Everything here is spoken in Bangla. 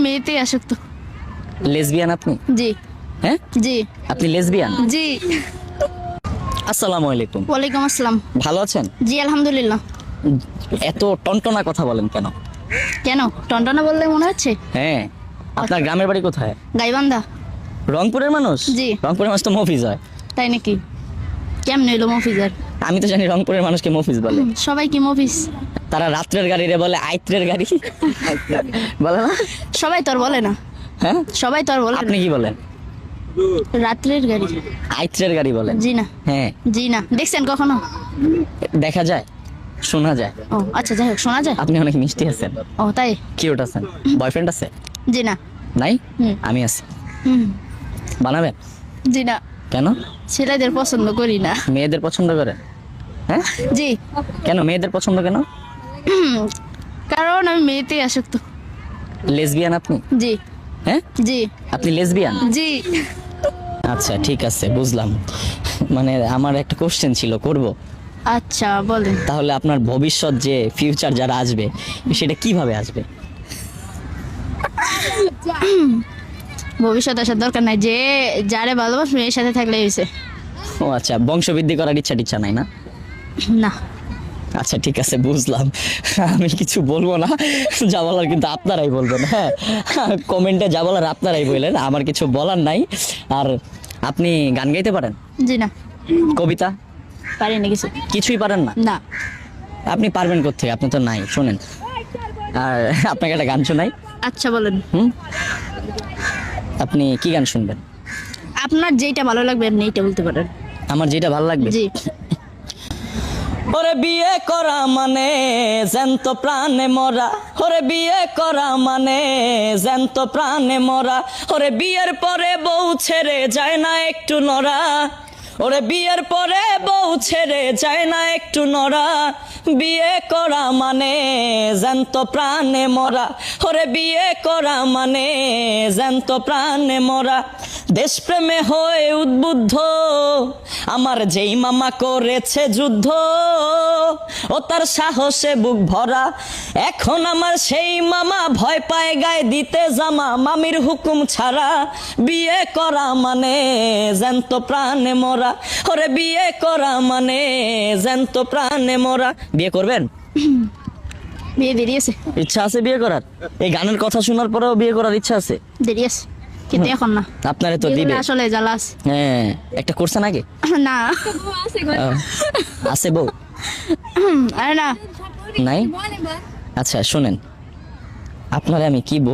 মেয়েতে আসক্ত। লেসবিয়ান আপনি? জি হ্যাঁ, জি আপনি লেসবিয়ান? জি। আসসালামু আলাইকুম। ওয়ালাইকুম আসসালাম। ভালো আছেন? জি আলহামদুলিল্লাহ। এত টনটনা কথা বলেন কেন? কেন টনটনা বললে মনে হচ্ছে? হ্যাঁ, আপনার গ্রামের বাড়ি কোথায়? গাইবান্ধা। রংপুরের মানুষ? জি। রংপুরের মানুষ তো মফিজ হয়। তাই নাকি? কেমনে এলো মফিজার? আমি তো জানি রংপুরের মানুষকে মফিজ বলে। সবাই কি মফিজ? তারা রাত্রের গাড়ি রে বলে আইত্রের গাড়ি বলে না? সবাই তোর বলে না। হ্যাঁ, সবাই তোর বলে আপনি না। কি বলেন? রাত্রের গাড়ি। আইত্রের গাড়ি বলেন? জি না হ্যাঁ, জি না। দেখছেন কখনো? দেখা যায়, শোনা যায়। ও আচ্ছা, যাই হোক, শোনা যায়। আপনি অনেক মিষ্টি আছেন, ও তাই? কিউট আছেন। বয়ফ্রেন্ড আছে? জি না। নাই? হুম। আমি আছি। হুম। বানাবেন? জি না। কেন? ছেলেদের পছন্দ করি না। মেয়েদের পছন্দ করে? হ্যাঁ, জি। কেন মেয়েদের পছন্দ কেন? কারণ আমি মেয়েতে আসক্ত। লেসবিয়ান আপনি? জি হ্যাঁ, জি আপনি লেসবিয়ান? জি। আচ্ছা ঠিক আছে, বুঝলাম। মানে আমার একটা কোশ্চেন ছিল, করব? আচ্ছা বলেন। তাহলে আপনার ভবিষ্যৎ যে ফিউচার যারা আসবে সেটা কিভাবে আসবে? ভবিষ্যৎ আসার দরকার নাই, যে যারে ভালোবাসবে এর সাথে থাকলে হয়েছে। ও আচ্ছা, বংশবৃদ্ধি করার ইচ্ছা নাই না? না। আচ্ছা ঠিক আছে, বুঝলাম। আমি কিছু বলবো না, যা বলার কিন্তু আপনারাই বলবেন। হ্যাঁ, কমেন্টে যা বলার আপনারাই বললেন, আমার কিছু বলার নাই। আর আপনি গান গাইতে পারেন? জি না। কবিতা? পারি না কিছু। কিছুই পারেন না? না। আপনি পারবেন কোত্থেকে? আপনি তো নাই। শোনেন, আর আপনাকে একটা গান শোনাই। আচ্ছা বলেন। আপনি কি গান শুনবেন? আপনার যেটা ভালো লাগবে আপনি এইটা বলতে পারেন। আমার যেটা ভালো লাগবে? জি। ওরে বিয়ে করা মানে জ্যান্ত প্রাণে মরা, ওরে বিয়ে করা মানে জ্যান্ত প্রাণে মরা, ওরে বিয়ের পরে বউ ছেড়ে যায় না একটু নড়া, ওরে বিয়ের পরে বউ ছেড়ে যায় না একটু নড়া, বিয়ে করা মানে জ্যান্ত প্রাণে মরা, ওরে বিয়ে করা মানে জ্যান্ত প্রাণে মরা। দেশপ্রেমে হয়ে উদ্বুদ্ধ আমার যেই মামা করেছে যুদ্ধ, ও তার সাহসে বুক ভরা, এখন আমার সেই মামা ভয় পায় গায়ে দিতে জামা, মামির হুকুম ছাড়া, বিয়ে করা মানে জ্যান্ত প্রাণে মরা, ওরে বিয়ে করা মানে জ্যান্ত প্রাণে মরা। বিয়ে করবেন? বিয়ে দেরি আছে। ইচ্ছা আছে বিয়ে করার? এই গানের কথা শোনার পরেও বিয়ে করার ইচ্ছা আছে? দেরি আছে, কিন্তু এখন না। আপনারে তো এগুলো দিবে। আসলে জ্বালাস। হ্যাঁ, একটা করছেন আগে? না। আছে বউ? আরে না। নাই? আচ্ছা শোনেন, আপনারে আমি কি বল